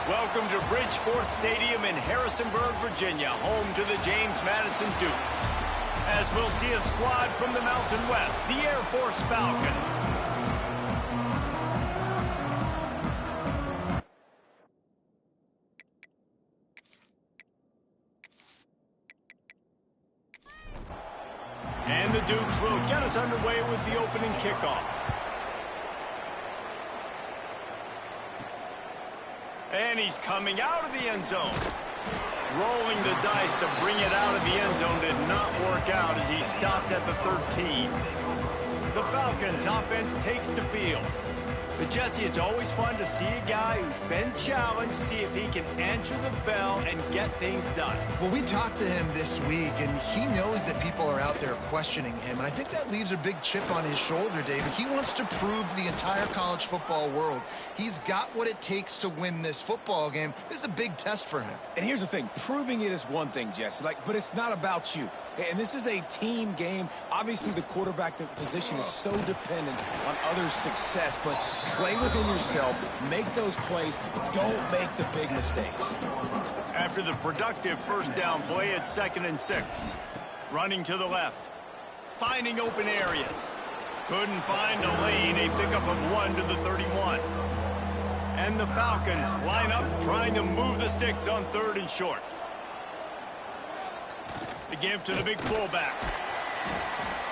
Welcome to Bridgeport Stadium in Harrisonburg, Virginia, home to the James Madison Dukes. As we'll see a squad from the Mountain West, the Air Force Falcons. And the Dukes will get us underway with the opening kickoff. And he's coming out of the end zone. Rolling the dice to bring it out of the end zone did not work out as he stopped at the 13. The Falcons offense takes the field. But Jesse, it's always fun to see a guy who's been challenged, see if he can answer the bell and get things done. Well, we talked to him this week, and he knows that people are out there questioning him, and I think that leaves a big chip on his shoulder, David. He wants to prove to the entire college football world he's got what it takes to win this football game. This is a big test for him. And here's the thing, proving it is one thing, Jesse, but it's not about you. And this is a team game. Obviously, the quarterback position is so dependent on others' success, but play within yourself, make those plays, don't make the big mistakes. After the productive first down play, it's 2nd and 6. Running to the left. Finding open areas. Couldn't find a lane, a pickup of 1 to the 31. And the Falcons line up trying to move the sticks on 3rd and short. To give to the big fullback.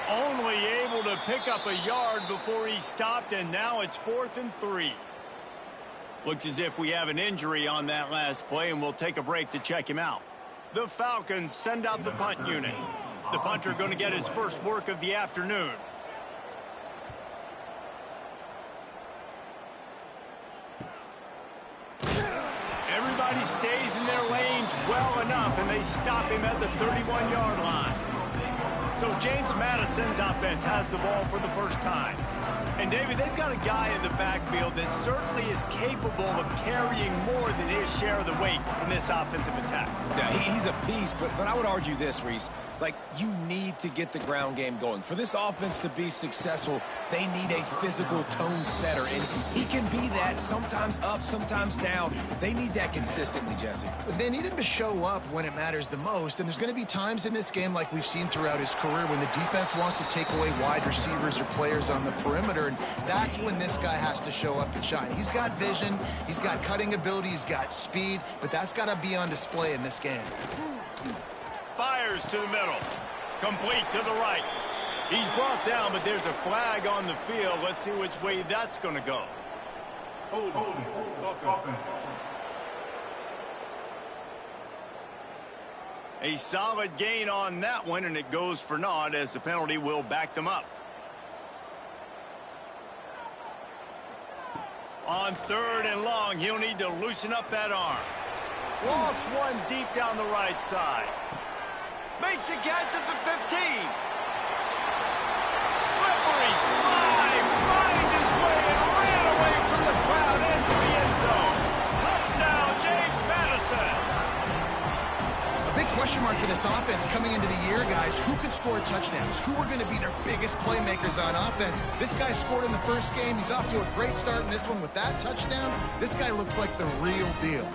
Only able to pick up a yard before he stopped, and now it's 4th and 3. Looks as if we have an injury on that last play, and we'll take a break to check him out. The Falcons send out the punt unit. The punter going to get his first work of the afternoon. Everybody stays in their lanes well enough, and they stop him at the 31-yard line. So James Madison's offense has the ball for the first time. And, David, they've got a guy in the backfield that certainly is capable of carrying more than his share of the weight in this offensive attack. Yeah, he's a piece, but I would argue this, Reese. You need to get the ground game going. For this offense to be successful, they need a physical tone setter, and he can be that, sometimes up, sometimes down. They need that consistently, Jesse. But they need him to show up when it matters the most, and there's going to be times in this game like we've seen throughout his career when the defense wants to take away wide receivers or players on the perimeter, and that's when this guy has to show up and shine. He's got vision, he's got cutting ability, he's got speed, but that's got to be on display in this game. Fires to the middle. Complete to the right. He's brought down, but there's a flag on the field. Let's see which way that's going to go. Hold. A solid gain on that one, and it goes for naught as the penalty will back them up. On 3rd and long, he'll need to loosen up that arm. Lost one deep down the right side. Makes a catch at the 15. Slippery slide. Find his way and ran away from the crowd into the end zone. Touchdown, James Madison. A big question mark for this offense coming into the year, guys. Who could score touchdowns? Who are going to be their biggest playmakers on offense? This guy scored in the first game. He's off to a great start in this one with that touchdown. This guy looks like the real deal.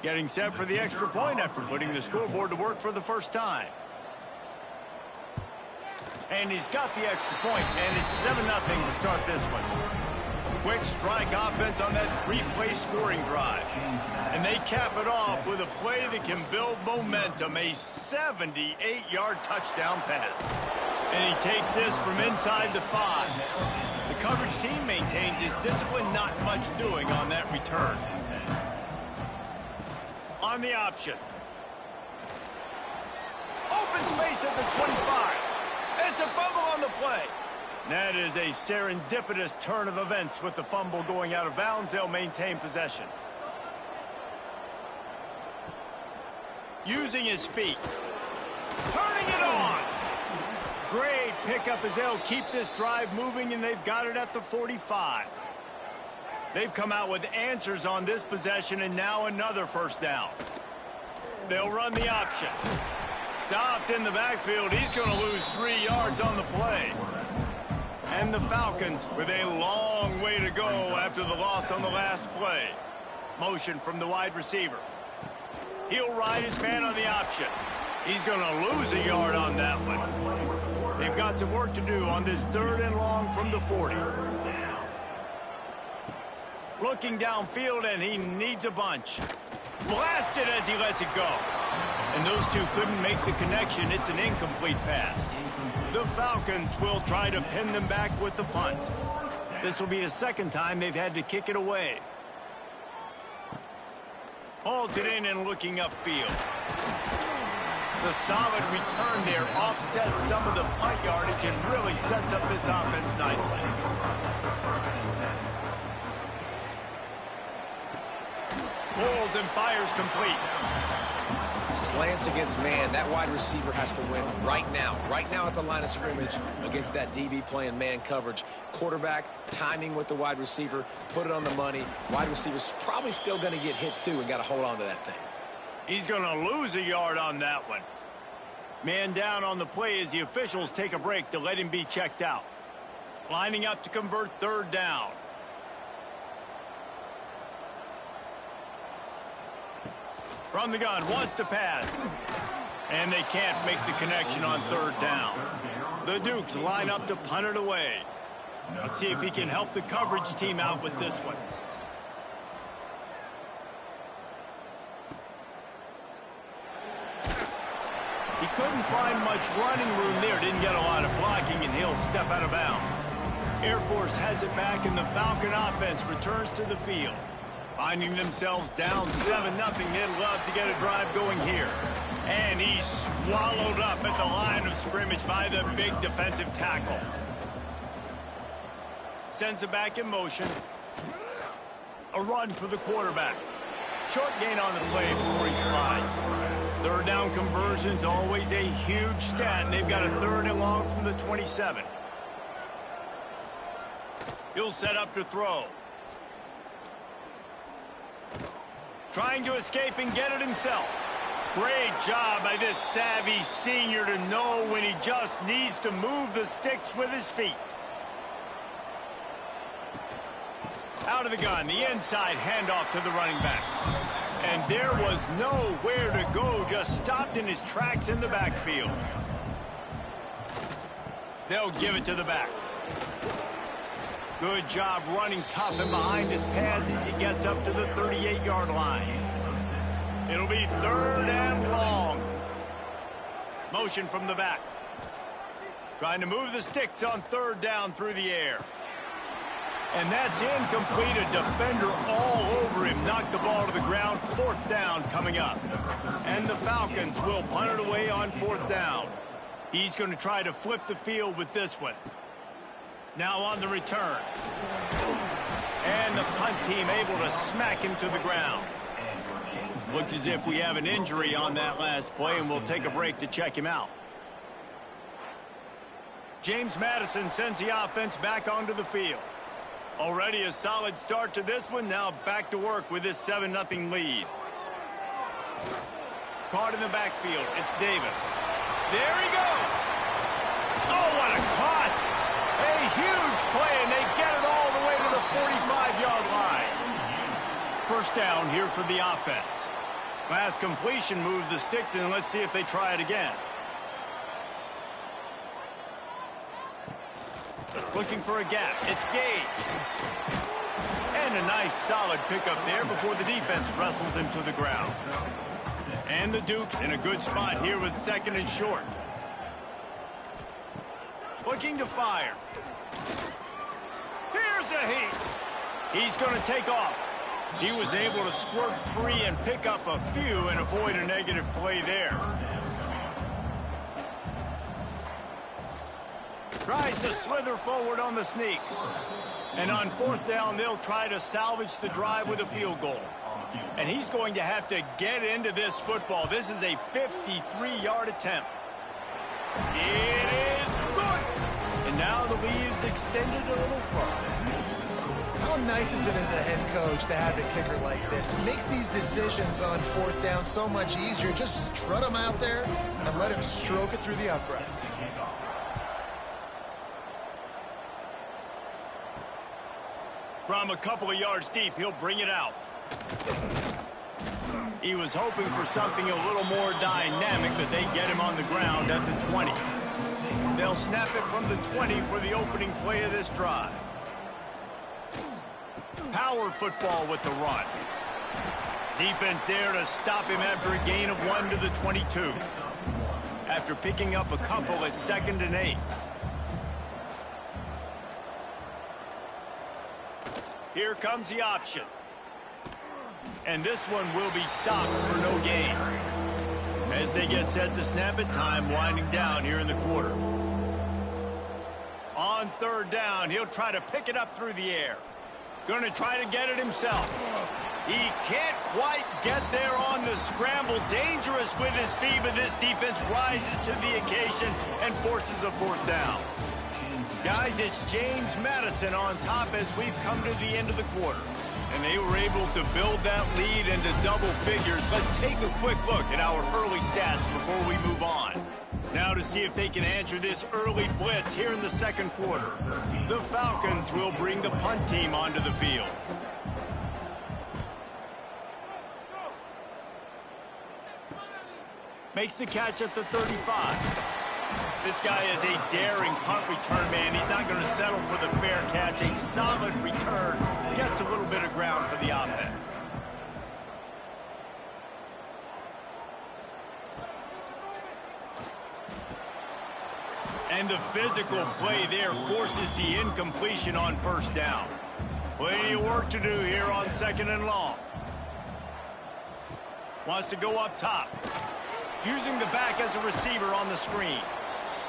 Getting set for the extra point after putting the scoreboard to work for the first time. And he's got the extra point, and it's 7-0 to start this one. Quick strike offense on that 3-play scoring drive. And they cap it off with a play that can build momentum, a 78-yard touchdown pass. And he takes this from inside the 5. The coverage team maintains his discipline, not much doing on that return. On the option. Open space at the 25. It's a fumble on the play. That is a serendipitous turn of events with the fumble going out of bounds. They'll maintain possession. Using his feet. Turning it on. Great pickup as they'll keep this drive moving, and they've got it at the 45. They've come out with answers on this possession, and now another first down. They'll run the option. stopped in the backfield. He's going to lose 3 yards on the play. And the Falcons with a long way to go after the loss on the last play. Motion from the wide receiver. He'll ride his man on the option. He's going to lose a yard on that one. They've got some work to do on this 3rd and long from the 40. Looking downfield, and he needs a bunch. Blasted as he lets it go. And those two couldn't make the connection. It's an incomplete pass. The Falcons will try to pin them back with the punt. This will be the 2nd time they've had to kick it away. Holds it in and looking upfield. The solid return there offsets some of the punt yardage and really sets up this offense nicely. Pulls and fires complete. Slants against man. That wide receiver has to win right now at the line of scrimmage against that DB playing man coverage. Quarterback, timing with the wide receiver, put it on the money. Wide receiver's probably still going to get hit too and got to hold on to that thing. He's going to lose a yard on that one. Man down on the play as the officials take a break to let him be checked out. Lining up to convert 3rd down. From the gun, wants to pass. And they can't make the connection on 3rd down. The Dukes line up to punt it away. Let's see if he can help the coverage team out with this one. He couldn't find much running room there. Didn't get a lot of blocking, and he'll step out of bounds. Air Force has it back, and the Falcon offense returns to the field. Finding themselves down 7-0, they'd love to get a drive going here. And he's swallowed up at the line of scrimmage by the big defensive tackle. Sends it back in motion. A run for the quarterback. Short gain on the play before he slides. 3rd down conversion's always a huge stat, and they've got a 3rd and long from the 27. He'll set up to throw. Trying to escape and get it himself. Great job by this savvy senior to know when he just needs to move the sticks with his feet. Out of the gun, the inside handoff to the running back. And there was nowhere to go, just stopped in his tracks in the backfield. They'll give it to the back. Good job running tough and behind his pads as he gets up to the 38-yard line. It'll be 3rd and long. Motion from the back. Trying to move the sticks on 3rd down through the air. And that's incomplete. A defender all over him. Knocked the ball to the ground. 4th down coming up. And the Falcons will punt it away on 4th down. He's going to try to flip the field with this one. Now on the return. And the punt team able to smack him to the ground. Looks as if we have an injury on that last play, and we'll take a break to check him out. James Madison sends the offense back onto the field. Already a solid start to this one. Now back to work with this 7-0 lead. Caught in the backfield. It's Davis. There he goes. Oh, what a caught. A huge play, and they get it all the way to the 45-yard line. 1st down here for the offense. Last completion moved the sticks, and let's see if they try it again. Looking for a gap. It's Gage. And a nice solid pickup there before the defense wrestles him to the ground. And the Dukes in a good spot here with 2nd and short. Looking to fire. Here's a heat. He's going to take off. He was able to squirt free and pick up a few and avoid a negative play there. Tries to slither forward on the sneak. And on 4th down, they'll try to salvage the drive with a field goal. And he's going to have to get into this football. This is a 53-yard attempt. It is good. And now the lead is extended a little further. How nice is it as a head coach to have a kicker like this? It makes these decisions on fourth down so much easier. Just strut him out there and let him stroke it through the uprights. From a couple of yards deep, he'll bring it out. He was hoping for something a little more dynamic, but they get him on the ground at the 20. They'll snap it from the 20 for the opening play of this drive. Power football with the run. Defense there to stop him after a gain of 1 to the 22. After picking up a couple at 2nd and 8. Here comes the option. And this one will be stopped for no gain. As they get set to snap it, time winding down here in the quarter. On 3rd down, he'll try to pick it up through the air. Going to try to get it himself. He can't quite get there on the scramble. Dangerous with his feet, but this defense rises to the occasion and forces a 4th down. Guys, it's James Madison on top as we've come to the end of the quarter. And they were able to build that lead into double figures. Let's take a quick look at our early stats before we move on. Now to see if they can answer this early blitz here in the 2nd quarter. The Falcons will bring the punt team onto the field. Makes the catch at the 35. This guy is a daring punt return man. He's not going to settle for the fair catch. A solid return. Gets a little bit of ground for the offense. And the physical play there forces the incompletion on 1st down. Plenty of work to do here on 2nd and long. Wants to go up top. Using the back as a receiver on the screen.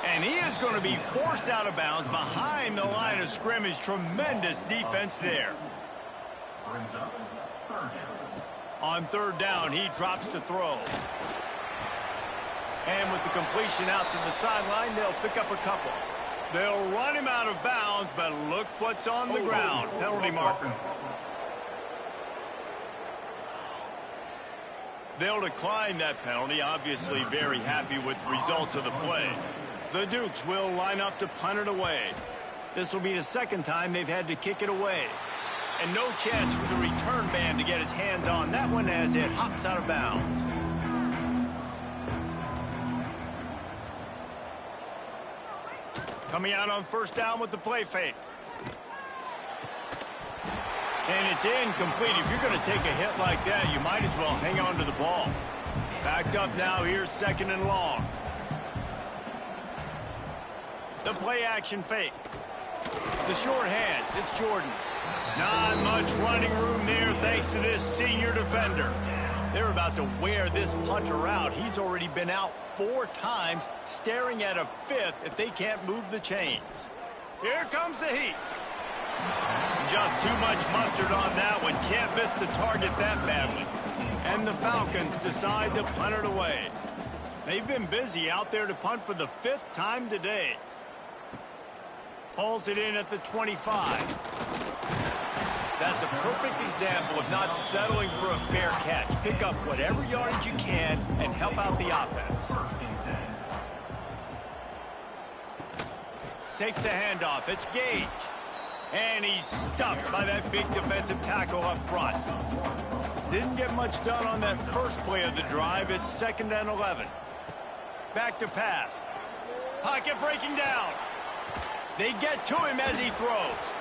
And he is going to be forced out of bounds behind the line of scrimmage. Tremendous defense there. On 3rd down, he drops to throw. And with the completion out to the sideline, they'll pick up a couple. They'll run him out of bounds, but look what's on the ground. Penalty marker. They'll decline that penalty. Obviously very happy with the results of the play. The Dukes will line up to punt it away. This will be the 2nd time they've had to kick it away. And no chance for the return man to get his hands on that one as it hops out of bounds. Coming out on 1st down with the play fake. And it's incomplete. If you're going to take a hit like that, you might as well hang on to the ball. Backed up now, here's 2nd and long. The play action fake. The short hands, it's Jordan. Not much running room there thanks to this senior defender. They're about to wear this punter out. He's already been out 4 times, staring at a 5th if they can't move the chains. Here comes the heat. Just too much mustard on that one. Can't miss the target that badly. And the Falcons decide to punt it away. They've been busy out there to punt for the 5th time today. Pulls it in at the 25. That's a perfect example of not settling for a fair catch. Pick up whatever yardage you can and help out the offense. Takes the handoff. It's Gage. And he's stuffed by that big defensive tackle up front. Didn't get much done on that first play of the drive. It's 2nd and 11. Back to pass. Pocket breaking down. They get to him as he throws.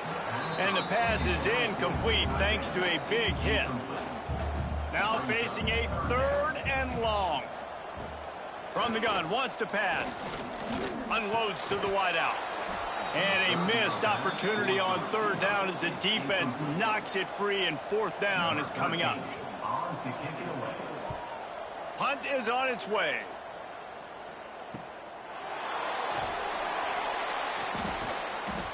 And the pass is incomplete thanks to a big hit. Now facing a 3rd and long. From the gun, wants to pass. Unloads to the wideout. And a missed opportunity on 3rd down as the defense knocks it free, and 4th down is coming up. Punt is on its way.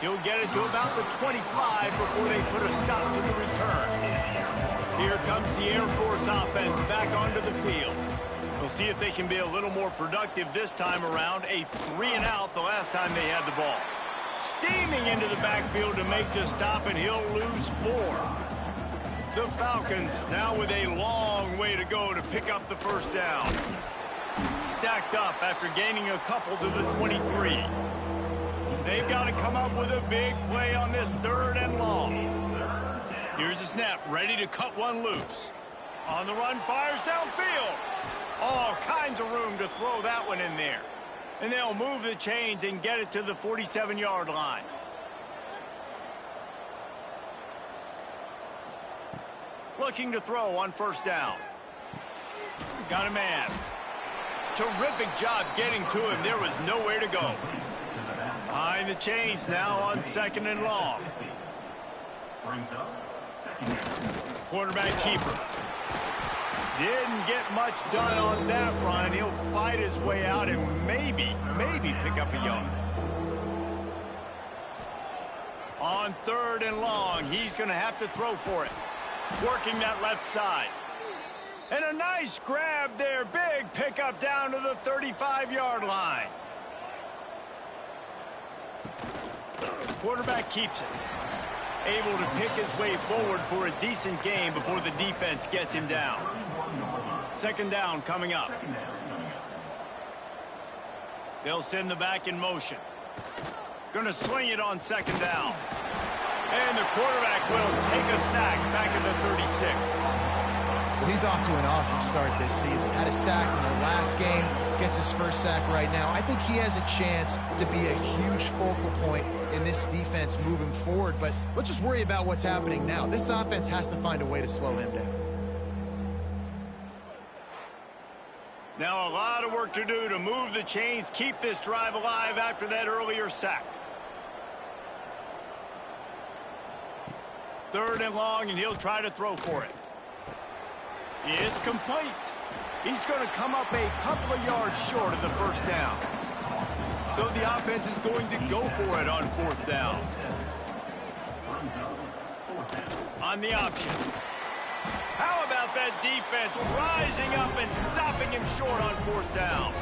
He'll get it to about the 25 before they put a stop to the return. Here comes the Air Force offense back onto the field. We'll see if they can be a little more productive this time around. A 3 and out the last time they had the ball. steaming into the backfield to make the stop, and he'll lose 4. The Falcons now with a long way to go to pick up the first down. Stacked up after gaining a couple to the 23. They've got to come up with a big play on this 3rd and long. Here's the snap, ready to cut one loose. On the run, fires downfield. All kinds of room to throw that one in there. And they'll move the chains and get it to the 47-yard line. Looking to throw on first down. Got a man. Terrific job getting to him. There was nowhere to go. Behind the chains now on 2nd and long. Quarterback keeper. Didn't get much done on that run. He'll fight his way out and maybe pick up a yard. On 3rd and long, he's going to have to throw for it. Working that left side. And a nice grab there. Big pickup down to the 35-yard line. Quarterback keeps it. Able to pick his way forward for a decent gain before the defense gets him down. 2nd down coming up. They'll send the back in motion. Gonna swing it on 2nd down. And the quarterback will take a sack back at the 36. Well, he's off to an awesome start this season. Had a sack in the last game, gets his first sack right now. I think he has a chance to be a huge focal point in this defense moving forward, but let's just worry about what's happening now. This offense has to find a way to slow him down. Now a lot of work to do to move the chains, keep this drive alive after that earlier sack. 3rd and long, and he'll try to throw for it. It's complete. He's going to come up a couple of yards short of the first down. So the offense is going to go for it on 4th down. On the option. How about that defense rising up and stopping him short on 4th down?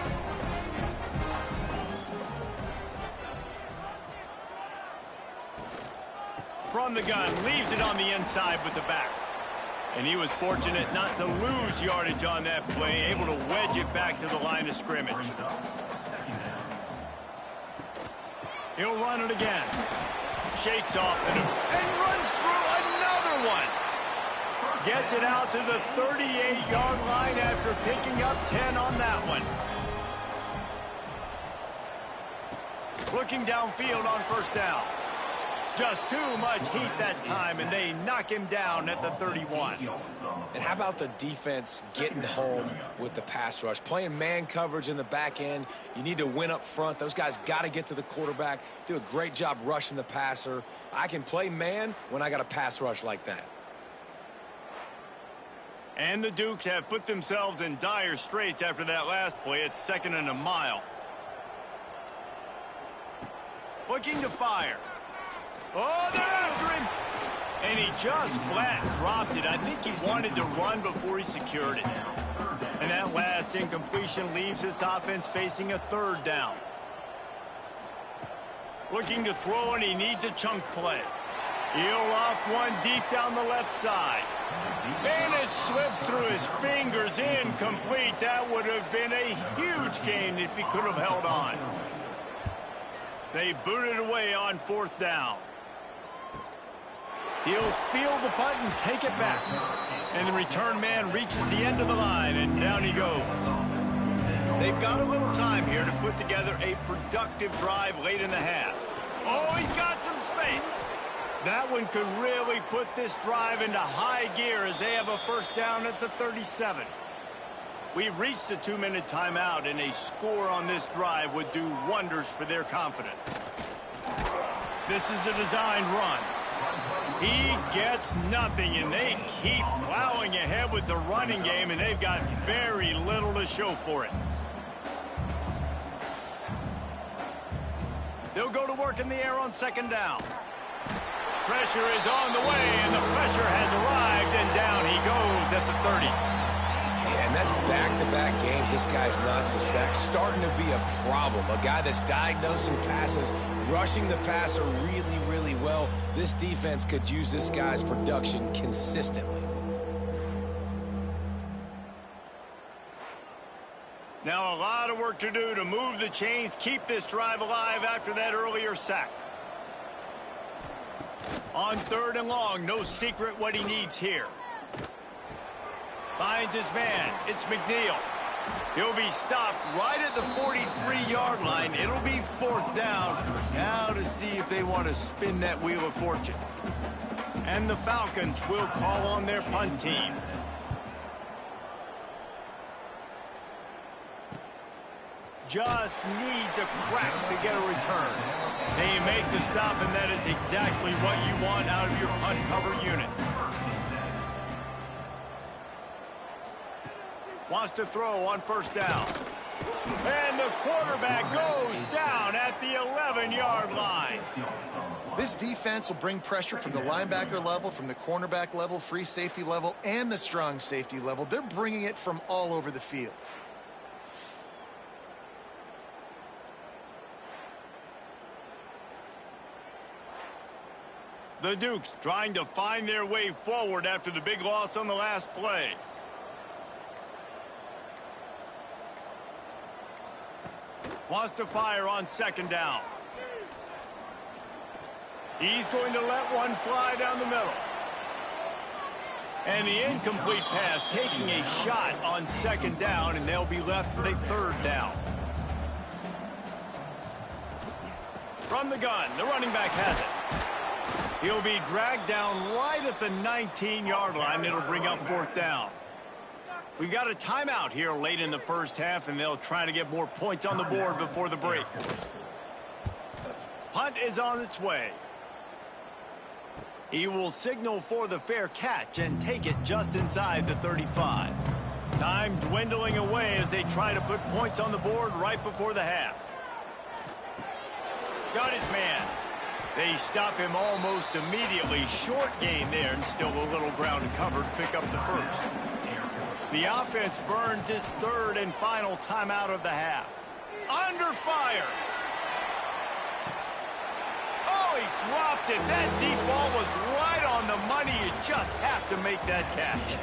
From the gun, leaves it on the inside with the back. And he was fortunate not to lose yardage on that play, able to wedge it back to the line of scrimmage. He'll run it again. Shakes off and runs through another one. Gets it out to the 38-yard line after picking up 10 on that one. Looking downfield on first down. Just too much heat that time, and they knock him down at the 31. And how about the defense getting home with the pass rush? Playing man coverage in the back end. You need to win up front. Those guys got to get to the quarterback. Do a great job rushing the passer. I can play man when I got a pass rush like that. And the Dukes have put themselves in dire straits after that last play. It's 2nd and a mile. Looking to fire. Oh, they're after him. And he just flat dropped it. I think he wanted to run before he secured it. And that last incompletion leaves this offense facing a 3rd down. Looking to throw, and he needs a chunk play. He'll loft one deep down the left side. And it slips through his fingers, incomplete. That would have been a huge gain if he could have held on. They boot it away on 4th down. He'll field the punt and take it back. And the return man reaches the end of the line, and down he goes. They've got a little time here to put together a productive drive late in the half. Oh, he's got some space. That one could really put this drive into high gear as they have a first down at the 37. We've reached the 2-minute timeout, and a score on this drive would do wonders for their confidence. This is a designed run. He gets nothing, and they keep plowing ahead with the running game, and they've got very little to show for it. They'll go to work in the air on 2nd down. Pressure is on the way, and the pressure has arrived, and down he goes at the 30. Yeah, and that's back-to-back games. This guy's nuts. The sack starting to be a problem. A guy that's diagnosing passes rushing the passer really, really well. This defense could use this guy's production consistently. Now a lot of work to do to move the chains, keep this drive alive after that earlier sack. On 3rd and long, no secret what he needs here. Finds his man. It's McNeil. He'll be stopped right at the 43-yard line. It'll be 4th down. Now to see if they want to spin that wheel of fortune. And the Falcons will call on their punt team. Just needs a crack to get a return. They make the stop, and that is exactly what you want out of your punt cover unit. Wants to throw on 1st down. And the quarterback goes down at the 11-yard line. This defense will bring pressure from the linebacker level, from the cornerback level, free safety level, and the strong safety level. They're bringing it from all over the field. The Dukes trying to find their way forward after the big loss on the last play. Wants to fire on 2nd down. He's going to let one fly down the middle. And the incomplete pass taking a shot on 2nd down, and they'll be left with a 3rd down. From the gun, the running back has it. He'll be dragged down right at the 19-yard line. It'll bring up 4th down. We've got a timeout here late in the 1st half, and they'll try to get more points on the board before the break. Punt is on its way. He will signal for the fair catch and take it just inside the 35. Time dwindling away as they try to put points on the board right before the half. Got his man. They stop him almost immediately. Short gain there, and still a little ground to cover to pick up the 1st. The offense burns its 3rd and final timeout of the half. Under fire. Oh, he dropped it. That deep ball was right on the money. You just have to make that catch.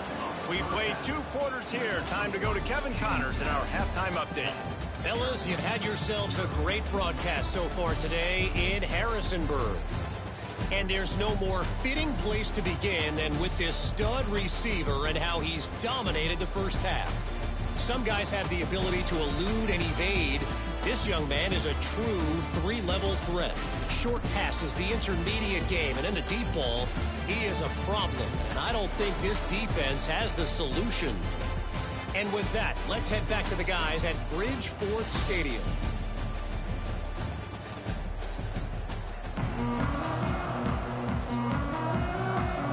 We played 2 quarters here. Time to go to Kevin Connors in our halftime update. Fellas, you've had yourselves a great broadcast so far today in Harrisonburg. And there's no more fitting place to begin than with this stud receiver and how he's dominated the 1st half. Some guys have the ability to elude and evade. This young man is a true 3-level threat. Short passes, the intermediate game, and then the deep ball, he is a problem. And I don't think this defense has the solution. And with that, let's head back to the guys at Bridgeforth Stadium.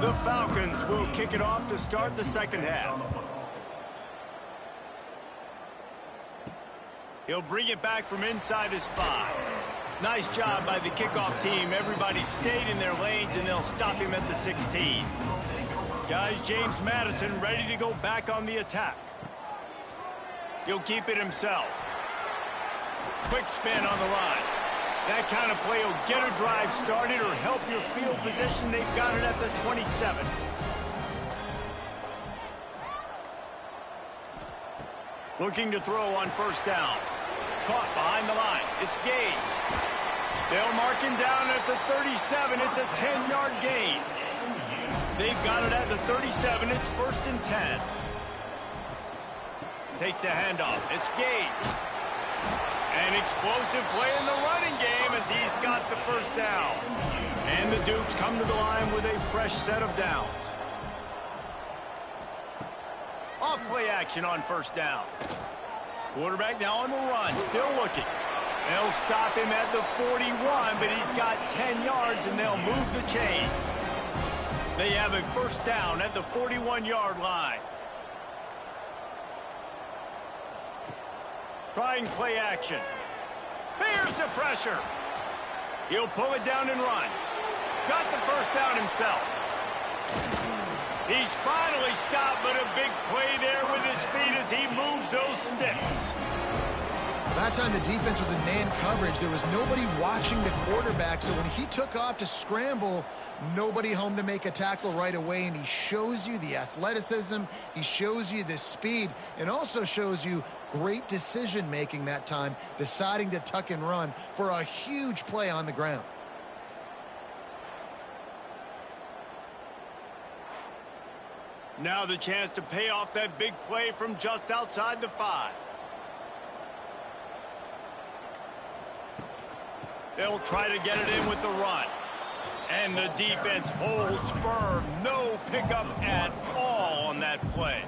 The Falcons will kick it off to start the 2nd half. He'll bring it back from inside his 5. Nice job by the kickoff team. Everybody stayed in their lanes, and they'll stop him at the 16. Guys, James Madison ready to go back on the attack. He'll keep it himself. Quick spin on the line. That kind of play will get a drive started or help your field position. They've got it at the 27. Looking to throw on 1st down. Caught behind the line. It's Gage. They'll mark him down at the 37. It's a 10-yard gain. They've got it at the 37. It's 1st and 10. Takes a handoff. It's Gage. An explosive play in the running game as he's got the 1st down. And the Dukes come to the line with a fresh set of downs. Off play action on 1st down. Quarterback now on the run, still looking. They'll stop him at the 41, but he's got 10 yards, and they'll move the chains. They have a 1st down at the 41-yard line. Trying play action. Here's the pressure. He'll pull it down and run. Got the 1st down himself. He's finally stopped, but a big play there with his feet as he moves those sticks. That time the defense was in man coverage. There was nobody watching the quarterback, so when he took off to scramble, nobody home to make a tackle right away, and he shows you the athleticism, he shows you the speed, and also shows you great decision-making that time, deciding to tuck and run for a huge play on the ground. Now the chance to pay off that big play from just outside the 5. They'll try to get it in with the run. And the defense holds firm. No pickup at all on that play.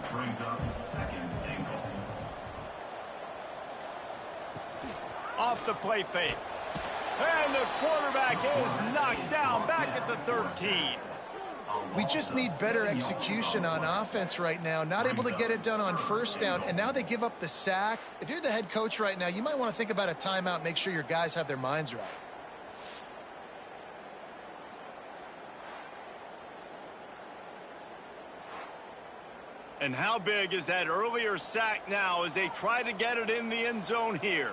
Off the play fake. And the quarterback is knocked down back at the 13. We just need better execution on offense right now. Not able to get it done on first down, and now they give up the sack. If you're the head coach right now, you might want to think about a timeout, make sure your guys have their minds right. And how big is that earlier sack now as they try to get it in the end zone here?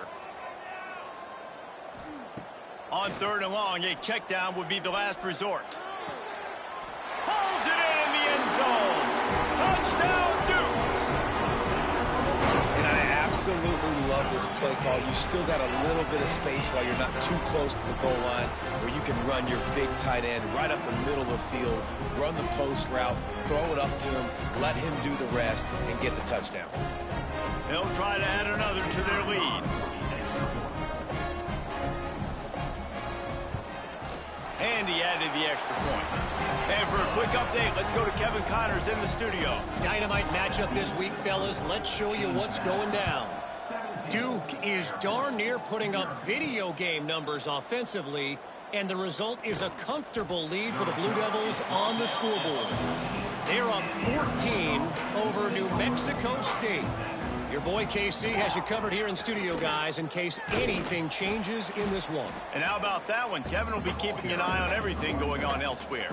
On 3rd and long, a check down would be the last resort. Pulls it in the end zone. Touchdown, Dukes. And I absolutely love this play call. You still got a little bit of space while you're not too close to the goal line, where you can run your big tight end right up the middle of the field, run the post route, throw it up to him, let him do the rest, and get the touchdown. They'll try to add another to their lead. And he added the extra point. And for a quick update, let's go to Kevin Connors in the studio. Dynamite matchup this week, fellas. Let's show you what's going down. Duke is darn near putting up video game numbers offensively, and the result is a comfortable lead for the Blue Devils on the scoreboard. They're up 14 over New Mexico State. Your boy KC has you covered here in studio, guys, in case anything changes in this one. And how about that one? Kevin will be keeping an eye on everything going on elsewhere.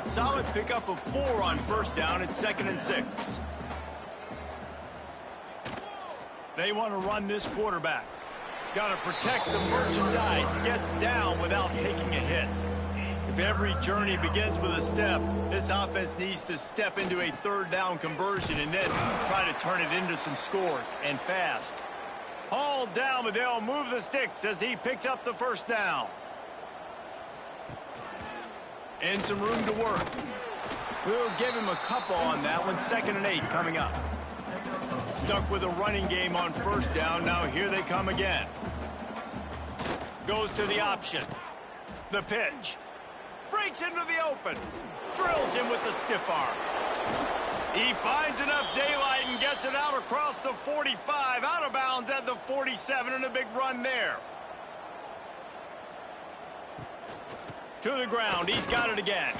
Solid pickup of 4 on first down at 2nd and 6. They want to run this quarterback. Got to protect the merchandise. Gets down without taking a hit. If every journey begins with a step, this offense needs to step into a 3rd down conversion and then try to turn it into some scores, and fast. Hauled down, but they'll move the sticks as he picks up the 1st down. And some room to work. We'll give him a couple on that one. 2nd and 8 coming up. Stuck with a running game on 1st down. Now here they come again. Goes to the option. The pitch. Breaks into the open. Drills him with the stiff arm. He finds enough daylight and gets it out across the 45. Out of bounds at the 47, and a big run there. To the ground. He's got it again.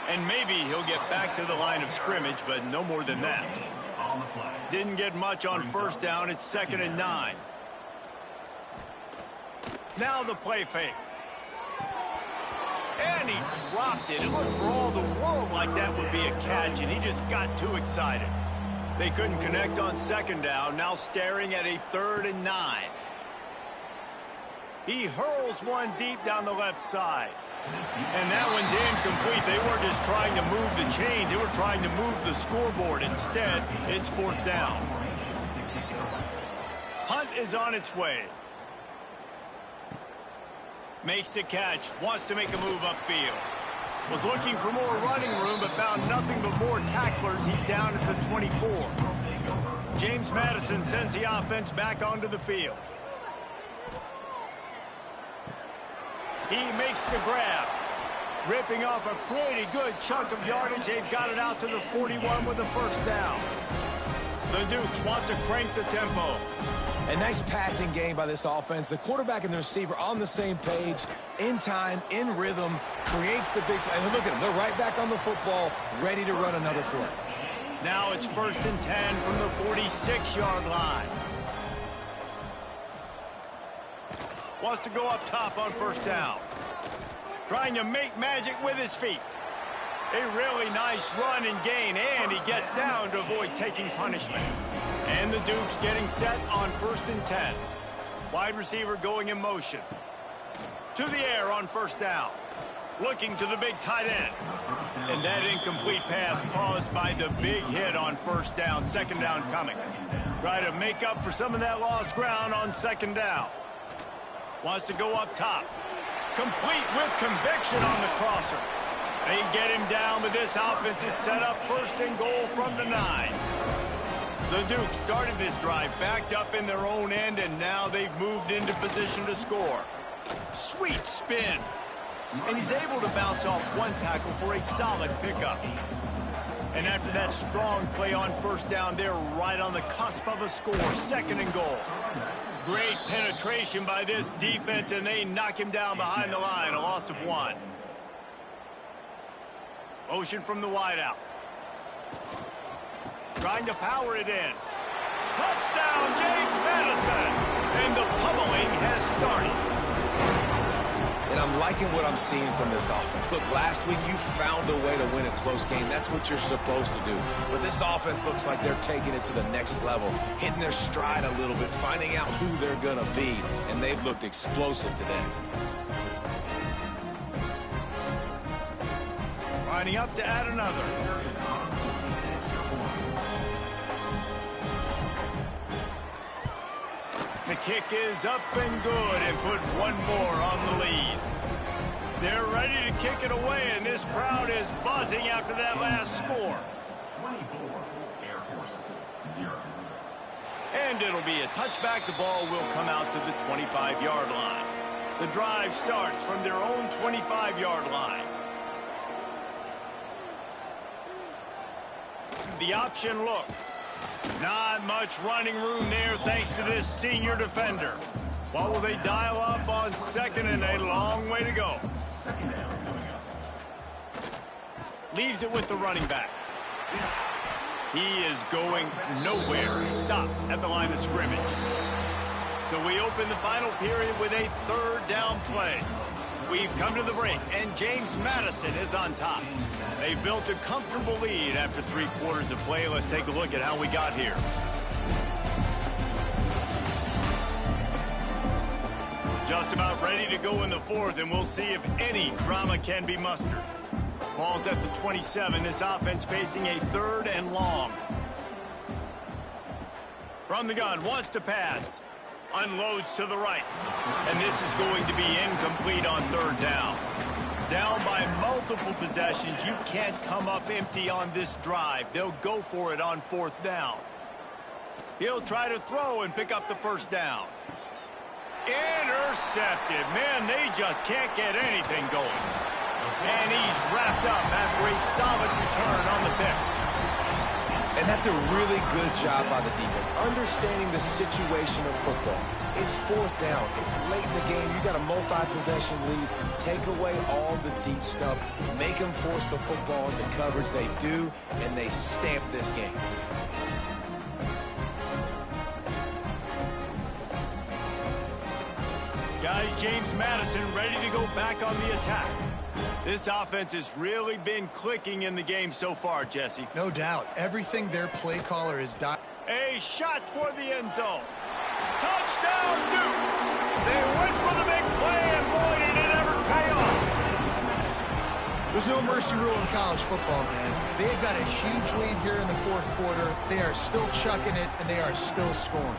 And maybe he'll get back to the line of scrimmage, but no more than that. Didn't get much on 1st down. It's 2nd and 9. Now the play fake. And he dropped it. It looked for all the world like that would be a catch, and he just got too excited. They couldn't connect on 2nd down. Now staring at a 3rd and 9. He hurls one deep down the left side. And that one's incomplete. They weren't just trying to move the chains. They were trying to move the scoreboard. Instead, it's 4th down. Hunt is on its way. Makes the catch. Wants to make a move upfield. Was looking for more running room, but found nothing but more tacklers. He's down at the 24. James Madison sends the offense back onto the field. He makes the grab. Ripping off a pretty good chunk of yardage. They've got it out to the 41 with the 1st down. The Dukes want to crank the tempo. A nice passing game by this offense. The quarterback and the receiver on the same page, in time, in rhythm, creates the big play. And look at them. They're right back on the football, ready to run another play. Now it's 1st and 10 from the 46-yard line. Wants to go up top on 1st down. Trying to make magic with his feet. A really nice run and gain, and he gets down to avoid taking punishment. And the Dukes getting set on 1st and 10. Wide receiver going in motion. To the air on first down. Looking to the big tight end. And that incomplete pass caused by the big hit on first down. Second down coming. Try to make up for some of that lost ground on second down. Wants to go up top. Complete with conviction on the crosser. They get him down, but this offense is set up first and goal from the 9. The Dukes started this drive backed up in their own end, and now they've moved into position to score. Sweet spin. And he's able to bounce off one tackle for a solid pickup. And after that strong play on first down, they're right on the cusp of a score. Second and goal. Great penetration by this defense, and they knock him down behind the line. A loss of 1. Motion from the wideout. Trying to power it in. Touchdown, James Madison. And the pummeling has started. And I'm liking what I'm seeing from this offense. Look, last week you found a way to win a close game. That's what you're supposed to do. But this offense looks like they're taking it to the next level, hitting their stride a little bit, finding out who they're going to be. And they've looked explosive today. Lining up to add another. The kick is up and good, and put one more on the lead. They're ready to kick it away, and this crowd is buzzing after that last score. 24, Air Force, 0. And it'll be a touchback. The ball will come out to the 25-yard line. The drive starts from their own 25-yard line. The option look. Not much running room there thanks to this senior defender. What will they dial up on second, and a long way to go. Second down coming up. Leaves it with the running back. He is going nowhere. Stop at the line of scrimmage. So we open the final period with a third down play. We've come to the break, and James Madison is on top. They've built a comfortable lead after 3 quarters of play. Let's take a look at how we got here. Just about ready to go in the fourth, and we'll see if any drama can be mustered. Ball's at the 27. This offense facing a third and long. From the gun, wants to pass. Unloads to the right. And this is going to be incomplete on third down. Down by multiple possessions. You can't come up empty on this drive. They'll go for it on fourth down. He'll try to throw and pick up the first down. Intercepted. Man, they just can't get anything going. And he's wrapped up after a solid return on the pick. And that's a really good job by the defense, understanding the situation of football. It's fourth down. It's late in the game. You got a multi-possession lead. Take away all the deep stuff. Make them force the football into coverage. They do, and they stamp this game. Guys, James Madison ready to go back on the attack. This offense has really been clicking in the game so far, Jesse. No doubt. Everything their play caller is done. A shot toward the end zone. Touchdown, Dukes! They went for the big play, and boy, did it ever pay off. There's no mercy rule in college football, man. They've got a huge lead here in the fourth quarter. They are still chucking it, and they are still scoring.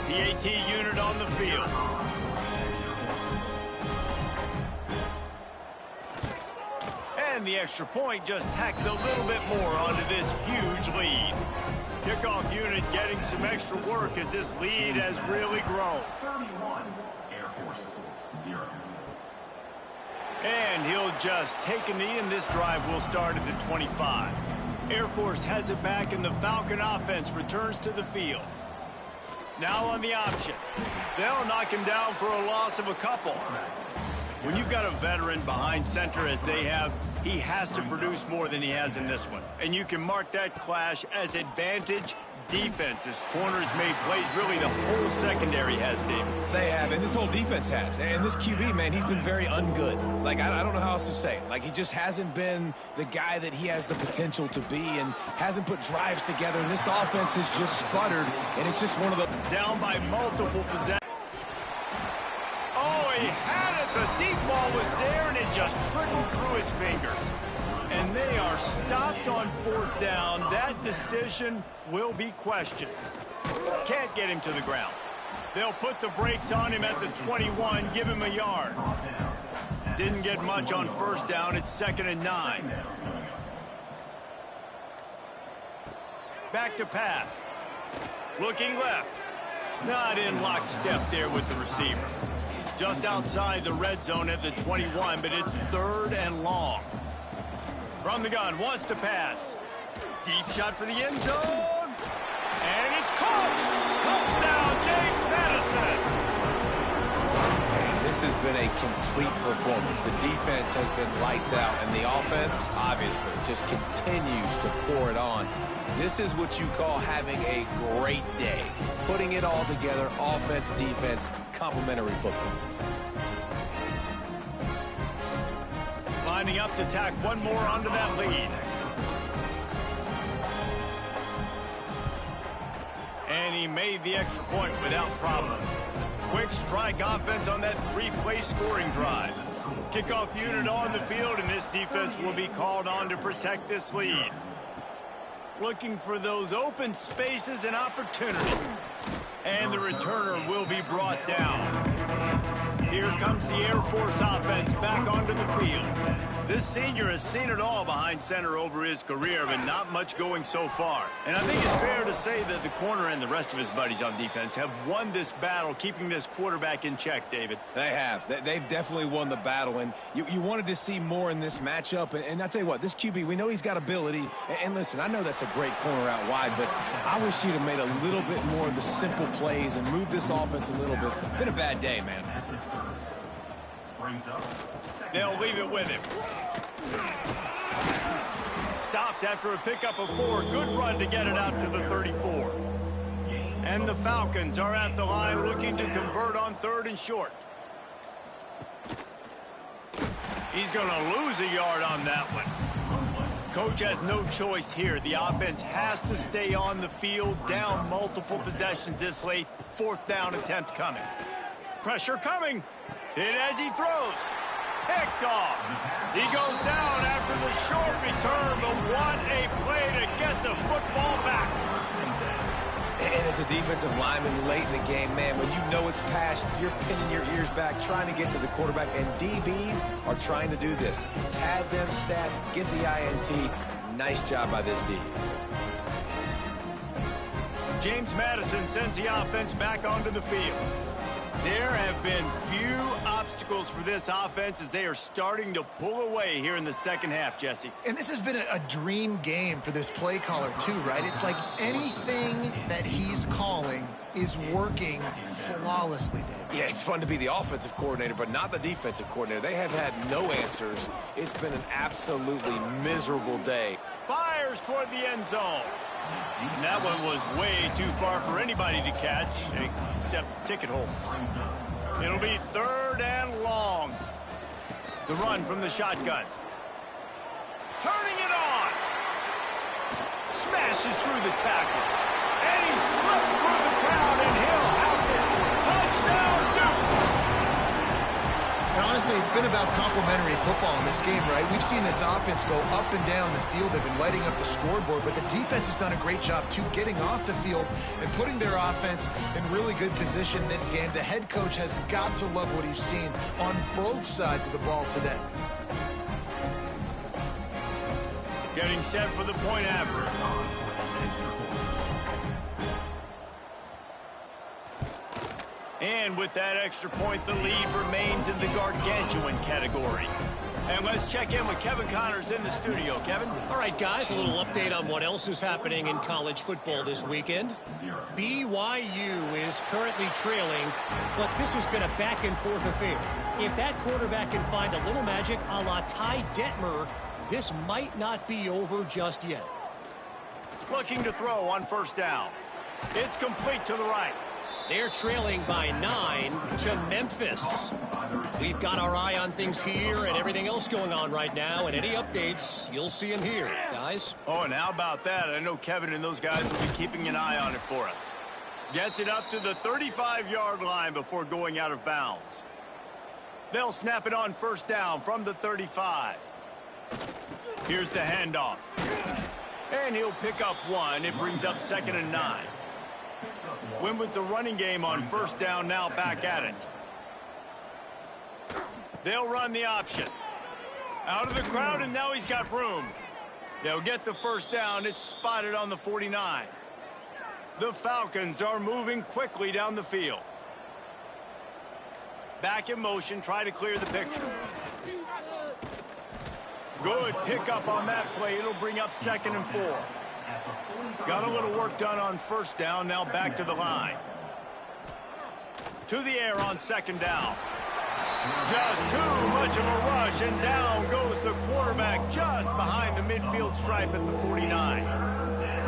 PAT unit on the field. And the extra point just tacks a little bit more onto this huge lead. Kickoff unit getting some extra work as this lead has really grown. 31, Air Force, 0. And he'll just take a knee, and this drive will start at the 25. Air Force has it back, and the Falcon offense returns to the field. Now on the option. They'll knock him down for a loss of a couple. When you've got a veteran behind center as they have, he has to produce more than he has in this one. And you can mark that clash as advantage defense. His corners made plays. Really, the whole secondary has, David. They have, and this whole defense has. And this QB, man, he's been very ungood. Like, I don't know how else to say it. Like, he just hasn't been the guy that he has the potential to be and hasn't put drives together. And this offense has just sputtered, and it's just one of the... Down by multiple possessions. Oh, he had it. The deep ball was there, and it just trickled through his fingers. And they are stopped on fourth down. That decision will be questioned. Can't get him to the ground. They'll put the brakes on him at the 21, give him a yard. Didn't get much on first down. It's 2nd and 9. Back to pass. Looking left. Not in lockstep there with the receiver. Just outside the red zone at the 21, but it's 3rd and long. From the gun, wants to pass. Deep shot for the end zone. And it's caught. Touchdown, James Madison. Man, this has been a complete performance. The defense has been lights out, and the offense, obviously, just continues to pour it on. This is what you call having a great day. Putting it all together, offense, defense, complementary football. Lining up to tack one more onto that lead. And he made the extra point without problem. Quick strike offense on that 3-play scoring drive. Kickoff unit on the field, and this defense will be called on to protect this lead. Looking for those open spaces and opportunity. And the returner will be brought down. Here comes the Air Force offense back onto the field. This senior has seen it all behind center over his career, but not much going so far. And I think it's fair to say that the corner and the rest of his buddies on defense have won this battle, keeping this quarterback in check, David. They have. They've definitely won the battle, and you wanted to see more in this matchup. And I'll tell you what, this QB, we know he's got ability. And listen, I know that's a great corner out wide, but I wish he'd have made a little bit more of the simple plays and moved this offense a little bit. Been a bad day, man. They'll leave it with him. Stopped after a pickup of 4. Good run to get it out to the 34. And the Falcons are at the line looking to convert on 3rd and short. He's going to lose a yard on that one. Coach has no choice here. The offense has to stay on the field, down multiple possessions this late. 4th down attempt coming. Pressure coming. Hit as he throws. Picked off. He goes down after the short return, but what a play to get the football back. And as a defensive lineman late in the game, man, when you know it's past, you're pinning your ears back, trying to get to the quarterback, and DBs are trying to do this. Pad them stats, get the INT. Nice job by this D. James Madison sends the offense back onto the field. There have been few obstacles for this offense as they are starting to pull away here in the second half, Jesse. And this has been a dream game for this play caller, too, right? It's like anything that he's calling is working flawlessly, Dave. Yeah, it's fun to be the offensive coordinator, but not the defensive coordinator. They have had no answers. It's been an absolutely miserable day. Fires toward the end zone. And that one was way too far for anybody to catch, except ticket holders. It'll be 3rd and long. The run from the shotgun. Turning it on. Smashes through the tackle. And he slipped through the crowd, and he'll house it. Touchdown, Dukes! And honestly, it's been about complementary football in this game, right? We've seen this offense go up and down the field. They've been lighting up the scoreboard, but the defense has done a great job, too, getting off the field and putting their offense in really good position in this game. The head coach has got to love what he's seen on both sides of the ball today. Getting set for the point after. And with that extra point, the lead remains in the gargantuan category. And let's check in with Kevin Connors in the studio. Kevin? All right, guys, a little update on what else is happening in college football this weekend. BYU is currently trailing, but this has been a back-and-forth affair. If that quarterback can find a little magic a la Ty Detmer, this might not be over just yet. Looking to throw on 1st down. It's complete to the right. They're trailing by 9 to Memphis. We've got our eye on things here and everything else going on right now, and any updates, you'll see them here, guys. Oh, and how about that? I know Kevin and those guys will be keeping an eye on it for us. Gets it up to the 35-yard line before going out of bounds. They'll snap it on first down from the 35. Here's the handoff. And he'll pick up 1. It brings up 2nd and 9. Win with the running game on first down, now back at it. They'll run the option. Out of the crowd, and now he's got room. They'll get the first down. It's spotted on the 49. The Falcons are moving quickly down the field. Back in motion, try to clear the picture. Good pickup on that play. It'll bring up 2nd and 4. Got a little work done on first down, now back to the line. To the air on 2nd down. Just too much of a rush, and down goes the quarterback just behind the midfield stripe at the 49.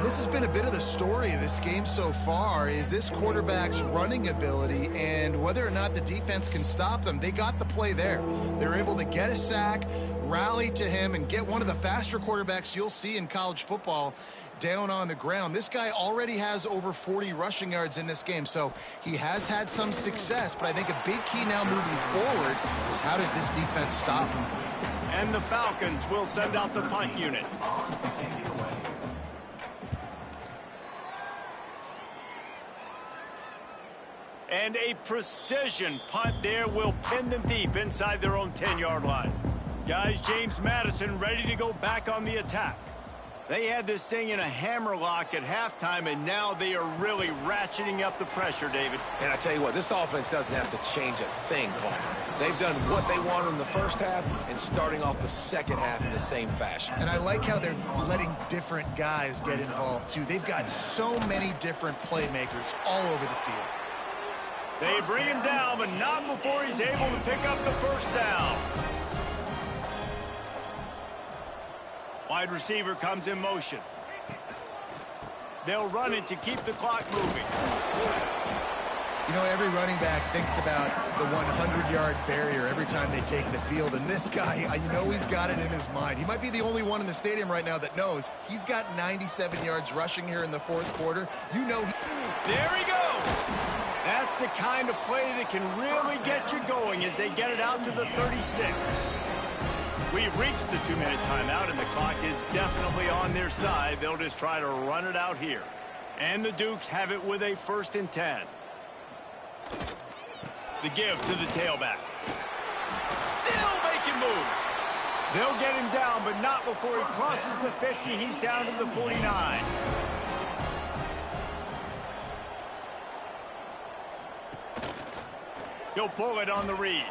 This has been a bit of the story of this game so far, is this quarterback's running ability and whether or not the defense can stop them. They got the play there. They were able to get a sack, rally to him, and get one of the faster quarterbacks you'll see in college football down on the ground. This guy already has over 40 rushing yards in this game, so he has had some success, but I think a big key now moving forward is how does this defense stop him? And the Falcons will send out the punt unit. And a precision punt there will pin them deep inside their own 10-yard line. Guys, James Madison ready to go back on the attack. They had this thing in a hammerlock at halftime, and now they are really ratcheting up the pressure, David. And I tell you what, this offense doesn't have to change a thing, Paul. They've done what they wanted in the first half and starting off the second half in the same fashion. And I like how they're letting different guys get involved, too. They've got so many different playmakers all over the field. They bring him down, but not before he's able to pick up the first down. Wide receiver comes in motion. They'll run it to keep the clock moving. You know, every running back thinks about the 100-yard barrier every time they take the field. And this guy, you know he's got it in his mind. He might be the only one in the stadium right now that knows he's got 97 yards rushing here in the fourth quarter. You know There he goes. That's the kind of play that can really get you going as they get it out to the 36. We've reached the 2-minute timeout, and the clock is definitely on their side. They'll just try to run it out here. And the Dukes have it with a 1st and 10. The give to the tailback. Still making moves. They'll get him down, but not before he crosses the 50. He's down to the 49. He'll pull it on the read.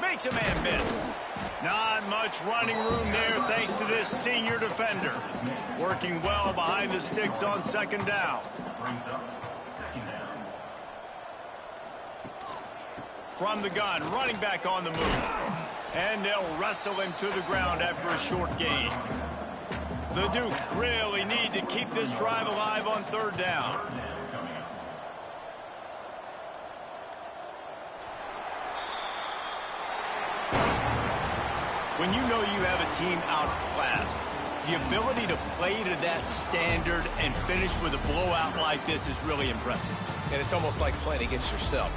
Makes a man miss. Not much running room there thanks to this senior defender. Working well behind the sticks on 2nd down. From the gun, running back on the move. And they'll wrestle him to the ground after a short gain. The Dukes really need to keep this drive alive on 3rd down. When you know you have a team outclassed, the ability to play to that standard and finish with a blowout like this is really impressive. And it's almost like playing against yourself.